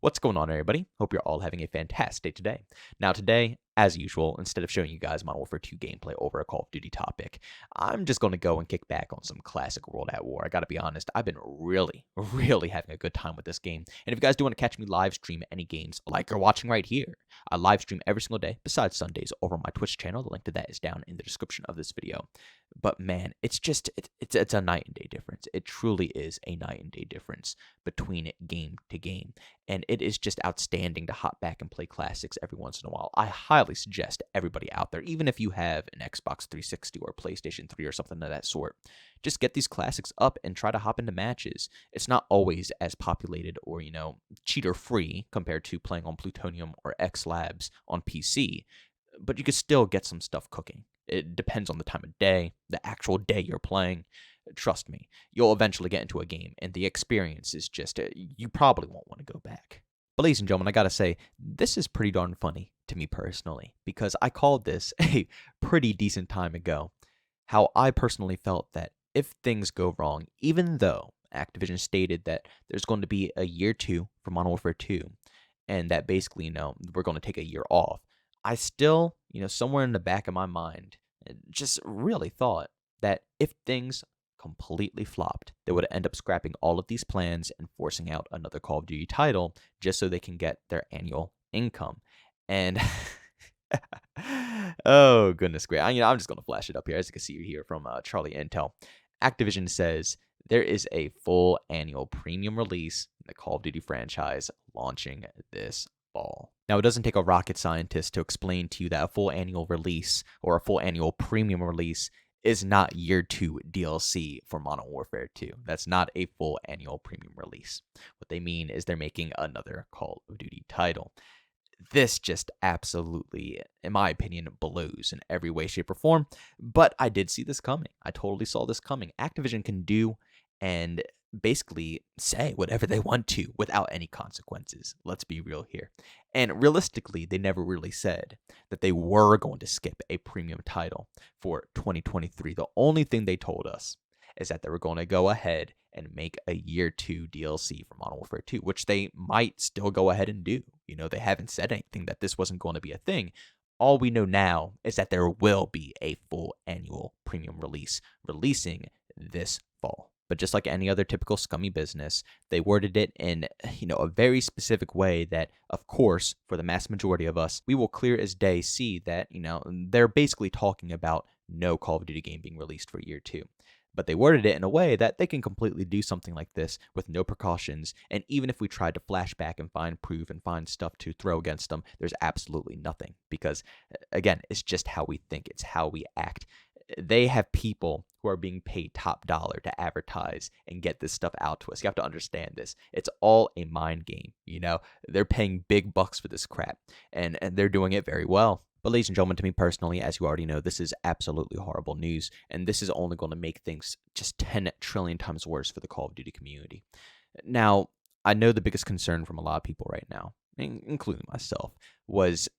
What's going on, everybody? Hope you're all having a fantastic day today. Now, today, as usual, instead of showing you guys Modern Warfare 2 gameplay over a Call of Duty topic, I'm just going to go and kick back on some classic World at War. I gotta be honest, I've been really having a good time with this game. And if you guys do want to catch me live stream any games like you're watching right here, I live stream every single day, besides Sundays, over on my Twitch channel. The link to that is down in the description of this video. But man, it's a night and day difference. It truly is a night and day difference between game to game. And it is just outstanding to hop back and play classics every once in a while. I highly suggest everybody out there, even if you have an Xbox 360 or PlayStation 3 or something of that sort, just get these classics up and try to hop into matches. It's not always as populated or, cheater free compared to playing on Plutonium or X Labs on PC, but you can still get some stuff cooking. It depends on the time of day, the actual day you're playing. Trust me, you'll eventually get into a game, and the experience is just, you probably won't want to go back. But ladies and gentlemen, I gotta say, this is pretty darn funny to me personally, because I called this a pretty decent time ago. How I personally felt that if things go wrong, even though Activision stated that there's going to be a year 2 for Modern Warfare 2, and that basically, we're going to take a year off, I still, somewhere in the back of my mind, just really thought that if things completely flopped, they would end up scrapping all of these plans and forcing out another Call of Duty title just so they can get their annual income. And oh goodness gracious, I'm just gonna flash it up here. As you can see here from Charlie Intel, Activision says there is a full annual premium release in the Call of Duty franchise launching this fall. Now, it doesn't take a rocket scientist to explain to you that a full annual release or a full annual premium release is not year 2 DLC for Modern Warfare 2. That's not a full annual premium release. What they mean is they're making another Call of Duty title. This just absolutely, in my opinion, blows in every way, shape, or form. But I did see this coming. I totally saw this coming. Activision can do and basically say whatever they want to without any consequences. Let's be real here. And realistically, they never really said that they were going to skip a premium title for 2023. The only thing they told us is that they were going to go ahead and make a year 2 DLC for Modern Warfare 2, which they might still go ahead and do. They haven't said anything that this wasn't going to be a thing. All we know now is that there will be a full annual premium release releasing this fall. But just like any other typical scummy business, they worded it in, a very specific way that, of course, for the mass majority of us, we will clear as day see that, they're basically talking about no Call of Duty game being released for year 2. But they worded it in a way that they can completely do something like this with no precautions, and even if we tried to flash back and find proof and find stuff to throw against them, there's absolutely nothing. Because, again, it's just how we think, it's how we act. They have people who are being paid top dollar to advertise and get this stuff out to us. You have to understand this. It's all a mind game, They're paying big bucks for this crap, and they're doing it very well. But ladies and gentlemen, to me personally, as you already know, this is absolutely horrible news, and this is only going to make things just 10 trillion times worse for the Call of Duty community. Now, I know the biggest concern from a lot of people right now, including myself, was,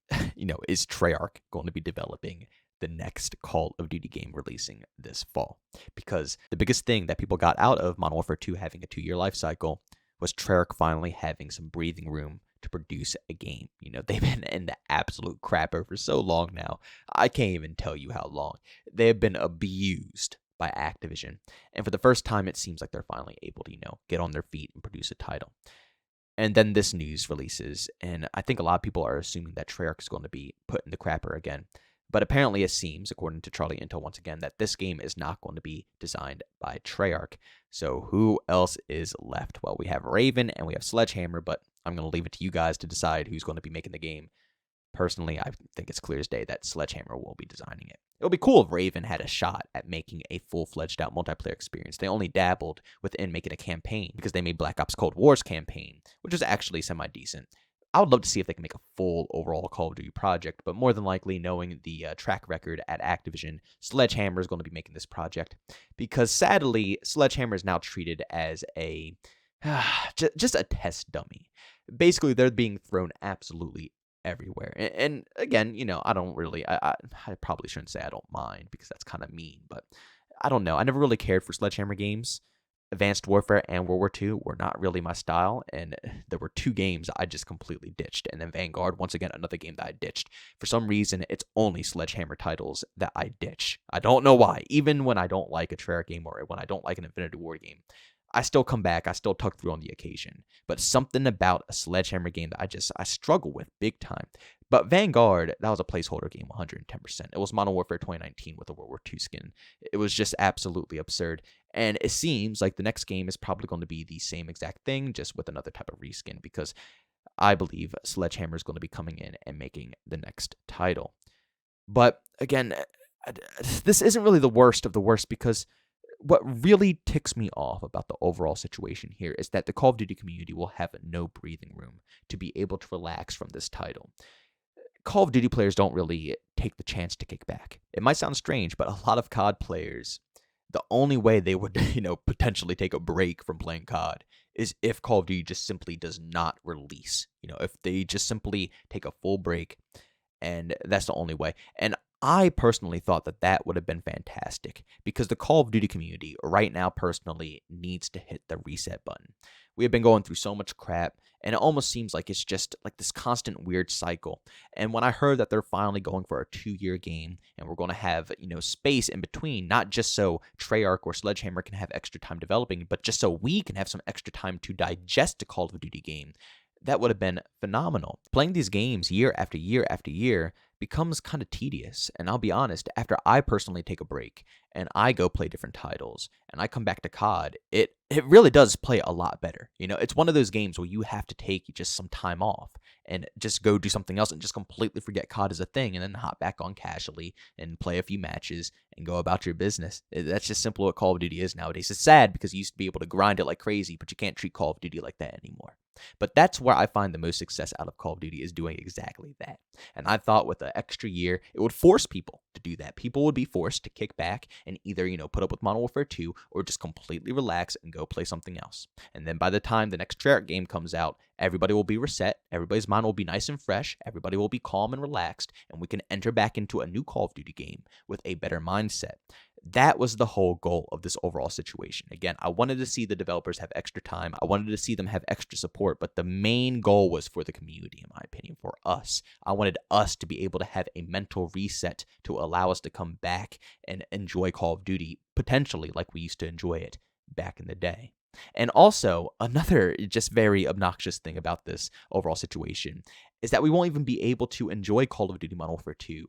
is Treyarch going to be developing the next Call of Duty game releasing this fall? Because the biggest thing that people got out of Modern Warfare 2 having a 2-year life cycle was Treyarch finally having some breathing room to produce a game. They've been in the absolute crapper for so long now. I can't even tell you how long. They have been abused by Activision. And for the first time, it seems like they're finally able to, get on their feet and produce a title. And then this news releases, and I think a lot of people are assuming that Treyarch is going to be put in the crapper again. But apparently it seems, according to Charlie Intel once again, that this game is not going to be designed by Treyarch. So who else is left? Well, we have Raven and we have Sledgehammer, but I'm going to leave it to you guys to decide who's going to be making the game. Personally, I think it's clear as day that Sledgehammer will be designing it. It would be cool if Raven had a shot at making a full-fledged out multiplayer experience. They only dabbled within making a campaign because they made Black Ops Cold War's campaign, which was actually semi-decent. I would love to see if they can make a full overall Call of Duty project, but more than likely, knowing the track record at Activision, Sledgehammer is going to be making this project. Because sadly, Sledgehammer is now treated as a just a test dummy. Basically, they're being thrown absolutely everywhere. And again, I don't really, I probably shouldn't say I don't mind because that's kind of mean, but I don't know. I never really cared for Sledgehammer games. Advanced Warfare and World War II were not really my style, and there were 2 games I just completely ditched. And then Vanguard, once again, another game that I ditched. For some reason, it's only Sledgehammer titles that I ditch. I don't know why. Even when I don't like a Treyarch game or when I don't like an Infinity Ward game, I still come back. I still tuck through on the occasion. But something about a Sledgehammer game that I struggle with big time. But Vanguard, that was a placeholder game, 110%. It was Modern Warfare 2019 with a World War II skin. It was just absolutely absurd. And it seems like the next game is probably going to be the same exact thing, just with another type of reskin, because I believe Sledgehammer is going to be coming in and making the next title. But again, this isn't really the worst of the worst, because what really ticks me off about the overall situation here is that the Call of Duty community will have no breathing room to be able to relax from this title. Call of Duty players don't really take the chance to kick back. It might sound strange, but a lot of COD players, the only way they would, potentially take a break from playing COD is if Call of Duty just simply does not release. If they just simply take a full break, and that's the only way. And I personally thought that that would have been fantastic, because the Call of Duty community right now personally needs to hit the reset button. We have been going through so much crap, and it almost seems like it's just like this constant weird cycle. And when I heard that they're finally going for a 2-year game, and we're going to have, space in between, not just so Treyarch or Sledgehammer can have extra time developing, but just so we can have some extra time to digest a Call of Duty game, that would have been phenomenal. Playing these games year after year after year becomes kind of tedious. And I'll be honest, after I personally take a break and I go play different titles and I come back to COD, it really does play a lot better. It's one of those games where you have to take just some time off and just go do something else and just completely forget COD is a thing, and then hop back on casually and play a few matches and go about your business. That's just simple what Call of Duty is nowadays. It's sad because you used to be able to grind it like crazy, but you can't treat Call of Duty like that anymore. But that's where I find the most success out of Call of Duty, is doing exactly that. And I thought with an extra year, it would force people to do that. People would be forced to kick back and either, put up with Modern Warfare 2 or just completely relax and go play something else. And then by the time the next Treyarch game comes out, everybody will be reset, everybody's mind will be nice and fresh, everybody will be calm and relaxed, and we can enter back into a new Call of Duty game with a better mindset. That was the whole goal of this overall situation. Again, I wanted to see the developers have extra time. I wanted to see them have extra support, but the main goal was for the community, in my opinion, for us. I wanted us to be able to have a mental reset to allow us to come back and enjoy Call of Duty, potentially like we used to enjoy it back in the day. And also, another just very obnoxious thing about this overall situation is that we won't even be able to enjoy Call of Duty Modern Warfare 2,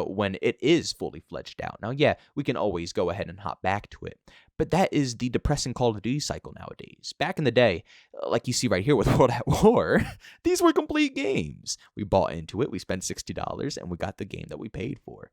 when it is fully fledged out. Now, yeah, we can always go ahead and hop back to it, but that is the depressing Call of Duty cycle nowadays. Back in the day, like you see right here with World at War, these were complete games. We bought into it, we spent $60, and we got the game that we paid for.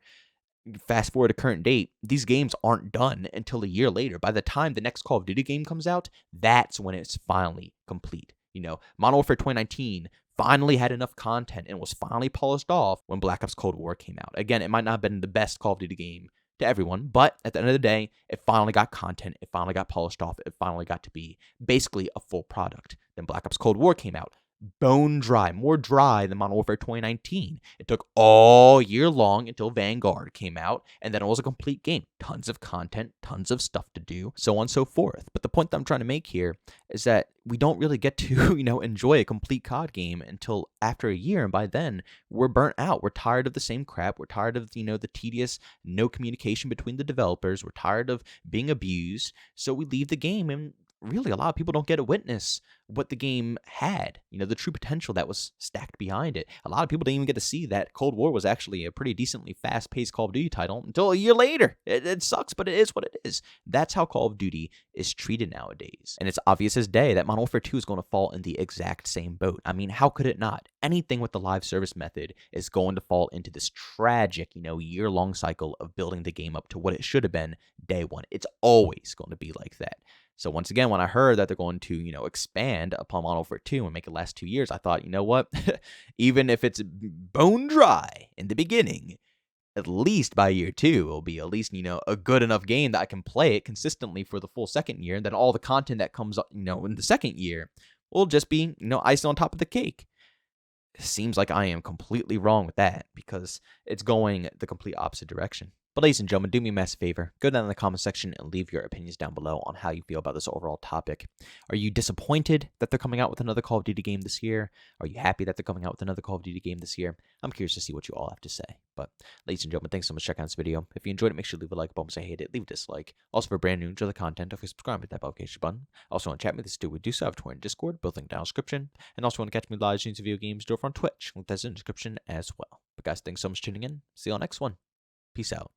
Fast forward to current date, these games aren't done until a year later. By the time the next Call of Duty game comes out, that's when it's finally complete. Modern Warfare 2019 finally had enough content and was finally polished off when Black Ops Cold War came out. Again, it might not have been the best Call of Duty game to everyone, but at the end of the day, it finally got content, it finally got polished off, it finally got to be basically a full product. Then Black Ops Cold War came out. Bone dry, more dry than Modern Warfare 2019. It took all year long until Vanguard came out, and then it was a complete game. Tons of content, tons of stuff to do, so on and so forth. But the point that I'm trying to make here is that we don't really get to, enjoy a complete COD game until after a year, and by then, we're burnt out. We're tired of the same crap. We're tired of, the tedious, no communication between the developers. We're tired of being abused, so we leave the game, and really, a lot of people don't get to witness what the game had, the true potential that was stacked behind it. A lot of people didn't even get to see that Cold War was actually a pretty decently fast-paced Call of Duty title until a year later. It sucks, but it is what it is. That's how Call of Duty is treated nowadays. And it's obvious as day that Modern Warfare 2 is going to fall in the exact same boat. I mean, how could it not? Anything with the live service method is going to fall into this tragic, year-long cycle of building the game up to what it should have been day one. It's always going to be like that. So once again, when I heard that they're going to, expand upon Modern Warfare 2 and make it last 2 years, I thought, you know what? Even if it's bone dry in the beginning, at least by year 2, it'll be at least, a good enough game that I can play it consistently for the full second year. And then all the content that comes, in the second year will just be, icing on top of the cake. It seems like I am completely wrong with that, because it's going the complete opposite direction. But ladies and gentlemen, do me a massive favor. Go down in the comment section and leave your opinions down below on how you feel about this overall topic. Are you disappointed that they're coming out with another Call of Duty game this year? Are you happy that they're coming out with another Call of Duty game this year? I'm curious to see what you all have to say. But ladies and gentlemen, thanks so much for checking out this video. If you enjoyed it, make sure to leave a like button. If you hate it, leave a dislike. Also, for brand new, enjoy the content, if you subscribe, hit that notification button. Also, want to chat with this dude, we do so have Twitter and Discord, both linked down in the description. And also, want to catch me live streams of video games, do it on Twitch. Link that's in the description as well. But guys, thanks so much for tuning in. See you on the next one. Peace out.